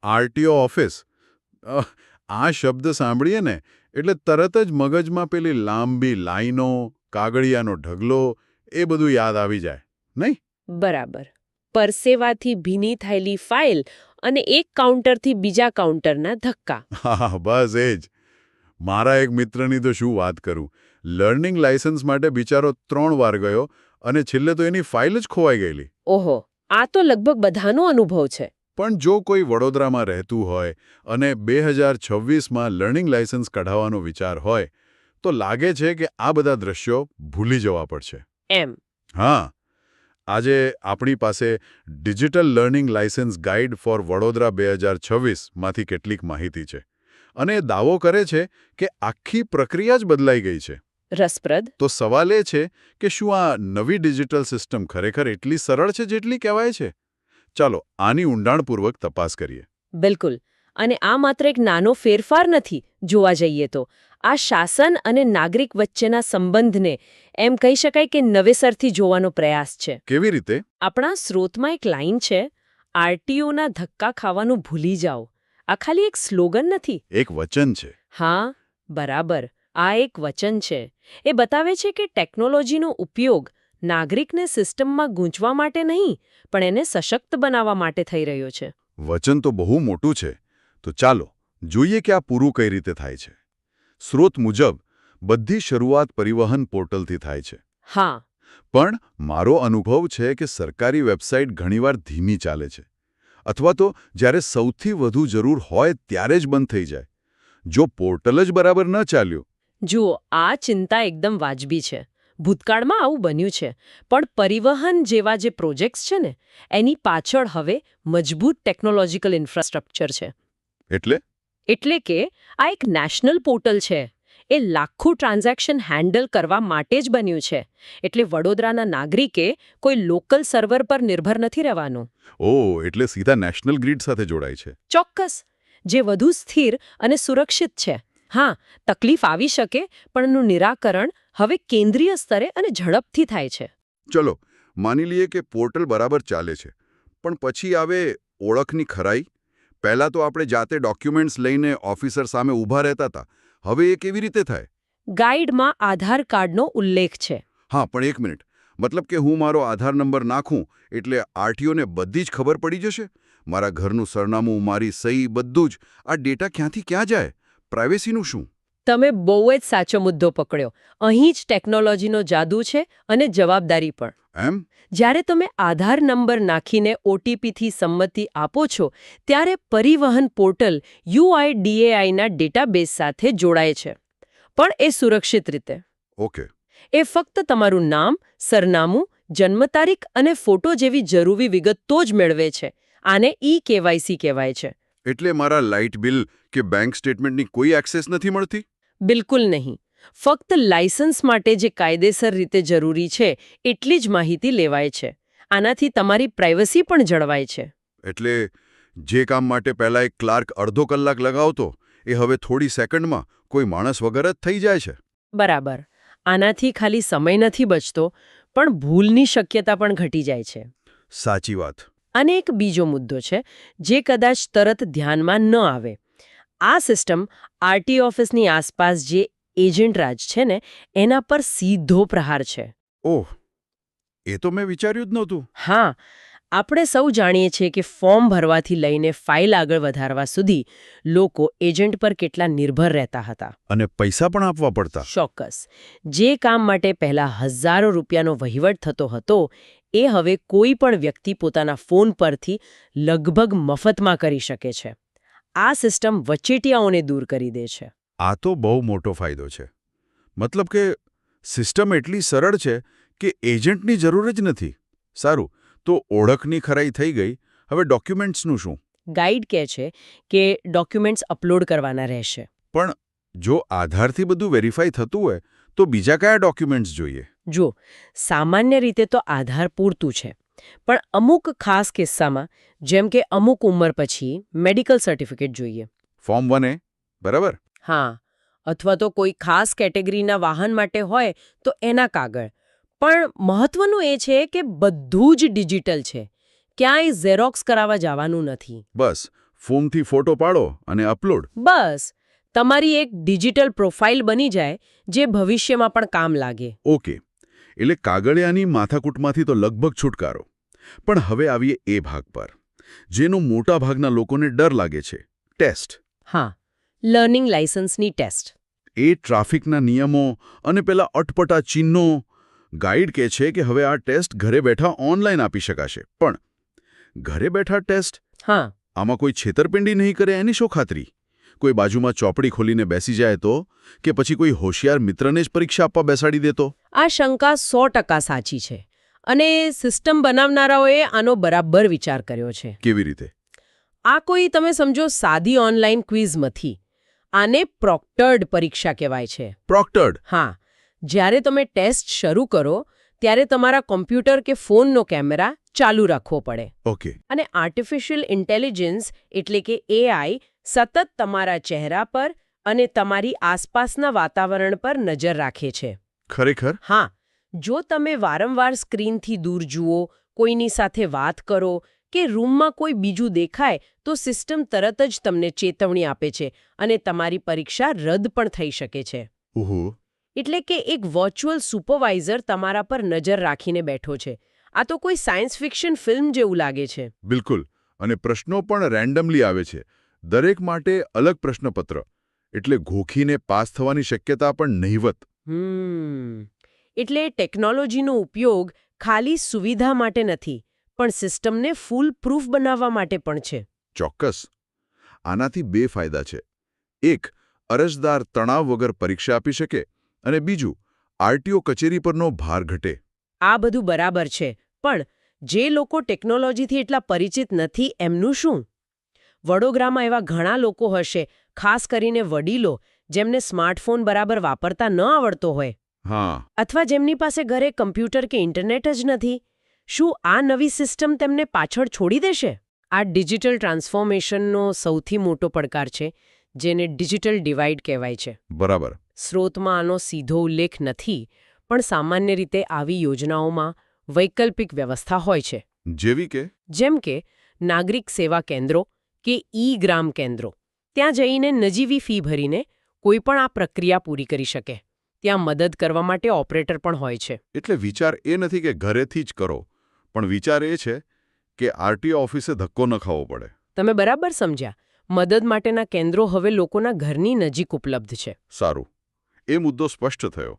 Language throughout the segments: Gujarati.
RTO office. આ શબ્દ સાંભળીએ ને એટલે તરત જ મગજમાં પેલી લાંબી લાઈનો, કાગળિયાનો ઢગલો એ બધું યાદ આવી જાય, નહીં? બરાબર. પરસેવાથી ભીની થયેલી ફાઇલ અને એક કાઉન્ટરથી બીજા કાઉન્ટરના ધક્કા. હા, બસ એ જ. મારા એક મિત્રની તો શું વાત કરું. લર્નિંગ લાયસન્સ માટે બિચારો 3 વાર ગયો અને છેલ્લે તો એની ફાઇલ જ ખોવાઈ ગયેલી. ઓહો, આ તો લગભગ બધાનો અનુભવ છે. પણ જો કોઈ વડોદરામાં રહેતું હોય અને 2026માં લર્નિંગ લાયસન્સ કઢાવવાનો વિચાર હોય તો લાગે છે કે આ બધા દ્રશ્યો ભૂલી જવા પડશે. એમ. હા, આજે આપણી પાસે digital learning licence guide for Vadodara 2026માંથી કેટલીક માહિતી છે અને એ દાવો કરે છે કે આખી પ્રક્રિયા જ બદલાઈ ગઈ છે. રસપ્રદ. તો સવાલ એ છે કે શું આ નવી ડિજિટલ સિસ્ટમ ખરેખર એટલી સરળ છે જેટલી કહેવાય છે? ચાલો આની ઊંડાણપૂર્વક તપાસ કરીએ. બિલકુલ. અને આ માત્ર એક નાનો ફેરફાર નથી. જોવા જઈએ તો આ શાસન અને નાગરિક વચ્ચેના સંબંધને એમ કહી શકાય કે નવેસરથી જોવાનો પ્રયાસ છે. કેવી રીતે? આપણા સ્રોતમાં એક લાઈન છે, આરટીઓના ધક્કા ખાવાનું ભૂલી જાઓ. આ ખાલી એક સ્લોગન નથી. એક વચન છે. હા, બરાબર. આ એક વચન છે. એ બતાવે છે કે ટેકનોલોજીનો ઉપયોગ નાગરિકને સિસ્ટમમાં ગૂંચવા માટે નહીં, પણ એને સશક્ત બનાવવા માટે થઈ રહ્યો છે. વચન તો બહુ મોટું છે. તો ચાલો જોઈએ કે આ પૂરું કઈ રીતે થાય છે. સ્રોત મુજબ બધી શરૂઆત પરિવહન પોર્ટલથી થાય છે. હા. પણ મારો અનુભવ છે કે સરકારી વેબસાઇટ ઘણીવાર ધીમી ચાલે છે અથવા તો જ્યારે સૌથી વધુ જરૂર હોય ત્યારે જ બંધ થઈ જાય. જો પોર્ટલ જ બરાબર ન ચાલ્યું. જુઓ, આ ચિંતા એકદમ વાજબી છે. ભૂતકાળમાં આવું બન્યું છે, પણ પરિવહન જેવા જે પ્રોજેક્ટ્સ છે ને, એની પાછળ હવે મજબૂત ટેકનોલોજીકલ ઇન્ફ્રાસ્ટ્રક્ચર છે. એટલે કે આ એક નેશનલ પોર્ટલ છે. એ લાખો ટ્રાન્ઝેક્શન હેન્ડલ કરવા માટે જ બન્યું છે. એટલે વડોદરાના નાગરિકે કોઈ લોકલ સર્વર પર નિર્ભર નથી રહેવાનું. ઓહ, એટલે સીધા નેશનલ ગ્રીડ સાથે જોડાય છે. ચોક્કસ. જે વધુ સ્થિર અને સુરક્ષિત છે. હા, તકલીફ આવી શકે, પણ એનું નિરાકરણ હવે કેન્દ્રીય સ્તરે અને ઝડપથી થાય છે. ચલો માની લઈએ કે પોર્ટલ બરાબર ચાલે છે, પણ પછી આવે ઓળખની ખરાઈ. પહેલા તો આપણે જાતે ડોક્યુમેન્ટ્સ લઈને ઓફિસર સામે ઊભા રહેતા હતા. હવે એ કેવી રીતે થાય? ગાઈડમાં આધાર કાર્ડનો ઉલ્લેખ છે. હા, પણ એક મિનિટ. મતલબ કે હું મારો આધાર નંબર નાખું એટલે આરટીઓને બધી જ ખબર પડી જશે? મારા ઘરનું સરનામું, મારી સહી, બધું જ. આ ડેટા ક્યાંથી ક્યાં જાય? પ્રાઇવેસીનું શું? તમે બહુ જ સાચો મુદ્દો પકડ્યો. અહીં જ ટેકનોલોજીનો જાદુ છે અને જવાબદારી પણ. એમ? જ્યારે તમે આધાર નંબર નાખીને ઓટીપીથી સંમતિ આપો છો, ત્યારે પરિવહન પોર્ટલ યુઆઈડીએઆઈના ડેટાબેઝ સાથે જોડાય છે. પણ એ સુરક્ષિત રીતે. ઓકે. એ ફક્ત તમારું નામ, સરનામું, જન્મ તારીખ અને ફોટો જેવી જરૂરી વિગતો જ મેળવે છે. આને ઈ-કેવાયસી કહેવાય છે. એટલે મારા લાઇટ બિલ કે બેંક સ્ટેટમેન્ટની કોઈ એક્સેસ નથી મળતી? બિલકુલ નહીં. ફક્ત લાયસન્સ માટે જે કાયદેસર રીતે જરૂરી છે એટલી જ માહિતી લેવાય છે. આનાથી તમારી પ્રાઇવસી પણ જળવાય છે. એટલે જે કામ માટે પહેલા એક ક્લાર્ક અડધો કલાક લગાવતો એ હવે થોડી સેકન્ડમાં કોઈ માણસ વગર જ થઈ જાય છે. બરાબર. આનાથી ખાલી સમય નથી બચતો, પણ ભૂલની શક્યતા પણ ઘટી જાય છે. સાચી વાત. અને એક બીજો મુદ્દો છે જે કદાચ તરત ધ્યાનમાં ન આવે. આ સિસ્ટમ આરટી ઓફિસની આસપાસ જે એજન્ટ રાજ છે ને, એના પર સીધો પ્રહાર છે. ઓહ, એ તો મેં વિચાર્યું જ નહોતું. હા, આપણે સૌ જાણીએ છીએ કે ફોર્મ ભરવાથી લઈને ફાઇલ આગળ વધારવા સુધી લોકો એજન્ટ પર કેટલા નિર્ભર રહેતા હતા. અને પૈસા પણ આપવા પડતા. ચોક્કસ. જે કામ માટે પહેલા હજારો રૂપિયાનો વહીવટ થતો હતો, એ હવે કોઈ પણ વ્યક્તિ પોતાના ફોન પરથી લગભગ મફતમાં કરી શકે છે. આ સિસ્ટમ વચેટિયાઓને દૂર કરી દે છે. આ તો બહુ મોટો ફાયદો છે. મતલબ કે સિસ્ટમ એટલી સરળ છે કે એજન્ટની જરૂર જ નથી. સારું, તો ઓળખની ખરાઈ થઈ ગઈ. હવે ડોક્યુમેન્ટ્સનું શું? ગાઈડ કહે છે કે ડોક્યુમેન્ટ્સ અપલોડ કરવાના રહેશે. પણ જો આધારથી બધું વેરીફાઈ થતું હોય તો બીજા કયા ડોક્યુમેન્ટ્સ જોઈએ? જો, સામાન્ય રીતે તો આધાર પૂરતું છે. પણ અમુક ખાસ કિસ્સામાં, જેમ કે અમુક ઉંમર પછી મેડિકલ સર્ટિફિકેટ જોઈએ. ફોર્મ 1A, બરાબર? હા, અથવા તો કોઈ ખાસ કેટેગરીના વાહન માટે હોય તો એના કાગળ. પણ મહત્વનું એ છે કે બધું જ ડિજિટલ છે. ક્યાંય ઝેરોક્સ કરાવવા જવાનું નથી. બસ ફોર્મથી ફોટો પાડો અને અપલોડ. બસ તમારી એક ડિજિટલ પ્રોફાઇલ બની જાય જે ભવિષ્યમાં પણ કામ લાગે. ઓકે, એટલે કાગળિયાની માથાકૂટમાંથી તો લગભગ છુટકારો. પણ હવે આવીએ એ ભાગ પર જેનો મોટા ભાગના લોકોને ડર લાગે છે, ટેસ્ટ. હા, લર્નિંગ લાયસન્સની ટેસ્ટ. એ ટ્રાફિકના નિયમો અને પેલા અટપટા ચિહ્નો. ગાઈડ કહે છે કે હવે આ ટેસ્ટ ઘરે બેઠા ઓનલાઈન આપી શકાશે. પણ ઘરે બેઠા ટેસ્ટ? હા, આમાં કોઈ છેતરપિંડી નહીં કરે એની શું ખાતરી? કોઈ બાજુમાં ચોપડી ખોલીને બેસી જાય તો? કે પછી કોઈ હોશિયાર મિત્રને જ પરીક્ષા આપવા બેસાડી દેતો? આ શંકા 100% સાચી છે અને સિસ્ટમ બનાવનારાઓએ આનો બરાબર વિચાર કર્યો છે. કેવી રીતે? આ કોઈ તમે સમજો સાદી ઓનલાઈન ક્વિઝ નથી. આને પ્રોક્ટર્ડ પરીક્ષા કહેવાય છે. પ્રોક્ટર્ડ? હા, જ્યારે તમે ટેસ્ટ શરૂ કરો ત્યારે તમારા કોમ્પ્યુટર કે ફોનનો કેમેરા ચાલુ રાખવો પડે. ઓકે. અને આર્ટિફિશિયલ ઇન્ટેલિજન્સ એટલે કે AI સતત તમારા ચહેરા પર અને તમારી આસપાસના વાતાવરણ પર નજર રાખે છે. ખરેખર? હા, જો તમે વારંવાર સ્ક્રીનથી દૂર જુઓ, કોઈની સાથે વાત કરો કે રૂમમાં કોઈ બીજું દેખાય તો સિસ્ટમ તરત જ તમને ચેતવણી આપે છે અને તમારી પરીક્ષા રદ પણ થઈ શકે છે. ઓહો. એટલે કે એક વર્ચ્યુઅલ સુપરવાઇઝર તમારા પર નજર રાખીને બેઠો છે. આ તો કોઈ સાયન્સ ફિક્શન ફિલ્મ જેવું લાગે છે. બિલકુલ. અને પ્રશ્નો પણ રેન્ડમલી આવે છે. દરેક માટે અલગ પ્રશ્નપત્ર. એટલે ઘોખીને પાસ થવાની શક્યતા પણ નહિવત. એટલે ટેકનોલોજીનો ઉપયોગ ખાલી સુવિધા માટે નથી, પણ સિસ્ટમને ફૂલ પ્રૂફ બનાવવા માટે પણ છે. ચોક્કસ. આનાથી બે ફાયદા છે. એક, અરજદાર તણાવ વગર પરીક્ષા આપી શકે અને બીજું, આરટીઓ કચેરી પરનો ભાર ઘટે. આ બધું બરાબર છે, પણ જે લોકો ટેકનોલોજીથી એટલા પરિચિત નથી એમનું શું? વડોદરામાં એવા ઘણા લોકો હશે, ખાસ કરીને વડીલો, જેમને સ્માર્ટફોન બરાબર વાપરતા ન આવડતો હોય. હા. અથવા જેમની પાસે ઘરે કમ્પ્યુટર કે ઇન્ટરનેટ જ નથી. શું આ નવી સિસ્ટમ તેમને પાછળ છોડી દેશે? આ ડિજિટલ ટ્રાન્સફોર્મેશનનો સૌથી મોટો પડકાર છે, જેને ડિજિટલ ડિવાઇડ કહેવાય છે. બરાબર. સ્રોતમાં આનો સીધો ઉલ્લેખ નથી, પણ સામાન્ય રીતે આવી યોજનાઓમાં વૈકલ્પિક વ્યવસ્થા હોય છે. જેવી કે? જેમ કે નાગરિક સેવા કેન્દ્રો કે ગ્રામ કેન્દ્રો. ત્યાં જઈને નજીવી ફી ભરીને કોઈ પણ આ પ્રક્રિયા પૂરી કરી શકે. ત્યાં મદદ કરવા માટે ઓપરેટર પણ હોય છે. એટલે વિચાર એ નથી કે ઘરેથી જ કરો, પણ વિચાર એ છે કે આરટીઓ ઓફિસે ધક્કો ન ખાવો પડે. તમે બરાબર સમજ્યા. મદદ માટેના કેન્દ્રો હવે લોકોના ઘરની નજીક ઉપલબ્ધ છે. સારું. એ મુદ્દો સ્પષ્ટ થયો.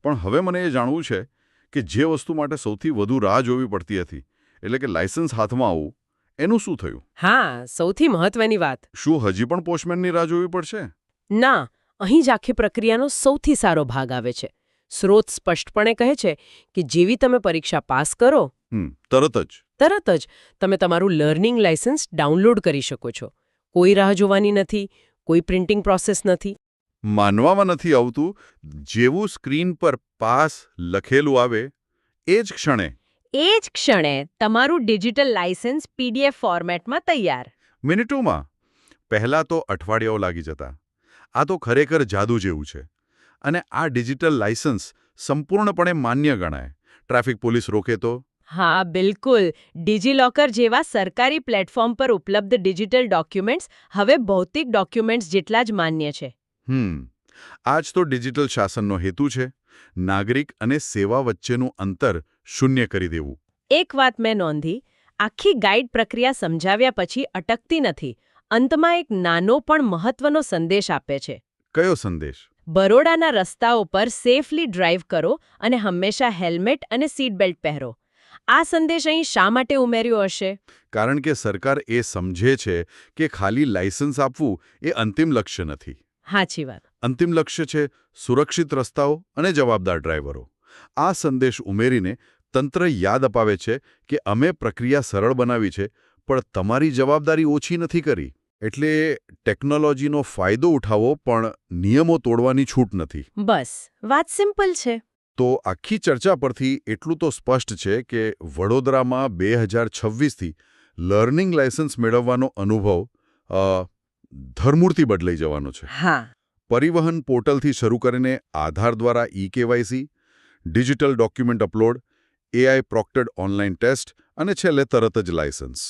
પણ હવે મને એ જાણવું છે કે જે વસ્તુ માટે સૌથી વધુ રાહ જોવી પડતી હતી, એટલે કે લાયસન્સ હાથમાં આવવું, એનું શું થયું? હા, સૌથી મહત્વની વાત. શું હજી પણ પોસ્ટમેનની રાહ જોવી પડશે? ના, અહીં જ આખી પ્રક્રિયાનો સૌથી સારો ભાગ આવે છે. સ્રોત સ્પષ્ટપણે કહે છે કે જેવી તમે પરીક્ષા પાસ કરો, તરત જ તમે તમારું લર્નિંગ લાયસન્સ ડાઉનલોડ કરી શકો છો. કોઈ રાહ જોવાની નથી, કોઈ પ્રિન્ટિંગ પ્રોસેસ નથી. માનવામાં નથી આવતું, જેવું સ્ક્રીન પર પાસ લખેલું આવે એ જ ક્ષણે તમારું ડિજિટલ લાયસન્સ PDF ફોર્મેટમાં તૈયાર. મિનિટોમાં. પહેલાં તો અઠવાડિયાઓ લાગી જતા. આ તો ખરેખર જાદુ જેવું છે. અને આ ડિજિટલ લાયસન્સ સંપૂર્ણપણે માન્ય ગણાય. ટ્રાફિક પોલીસ રોકે તો? હા, બિલકુલ. ડિજિલોકર જેવા સરકારી પ્લેટફોર્મ પર ઉપલબ્ધ ડિજિટલ ડોક્યુમેન્ટ્સ હવે ભૌતિક ડોક્યુમેન્ટ્સ જેટલા જ માન્ય છે. આ જ તો ડિજિટલ શાસનનો હેતુ છે. નાગરિક અને સેવા વચ્ચેનું અંતર શૂન્ય કરી દેવું. એક વાત મેં નોંધી, આખી ગાઈડ પ્રક્રિયા સમજાવ્યા પછી અટકતી નથી. અંતમાં એક નાનો પણ મહત્વનો સંદેશ આપે છે. કયો સંદેશ? બરોડાના રસ્તાઓ પર સેફલી ડ્રાઈવ કરો અને હંમેશા હેલ્મેટ અને સીટ બેલ્ટ પહેરો. આ સંદેશ અહીં શા માટે ઉમેર્યો હશે? કારણ કે સરકાર એ સમજે છે કે ખાલી લાયસન્સ આપવું એ અંતિમ લક્ષ્ય નથી. સાચી વાત. અંતિમ લક્ષ્ય છે સુરક્ષિત રસ્તાઓ અને જવાબદાર ડ્રાઈવરો. આ સંદેશ ઉમેરીને તંત્ર યાદ અપાવે છે કે અમે પ્રક્રિયા સરળ બનાવી છે, પણ તમારી જવાબદારી ઓછી નથી કરી. એટલે ટેકનોલોજીનો ફાયદો ઉઠાવો, પણ નિયમો તોડવાની છૂટ નથી. બસ, વાત સિમ્પલ છે. તો આખી ચર્ચા પરથી એટલું તો સ્પષ્ટ છે કે વડોદરામાં 2026થી લર્નિંગ લાયસન્સ મેળવવાનો અનુભવ ધરમૂળથી બદલાઈ જવાનો છે. હા. પરિવહન પોર્ટલથી શરૂ કરીને આધાર દ્વારા KYC, digital document upload, AI proctored online test અને છેલ્લે તરત જ લાયસન્સ.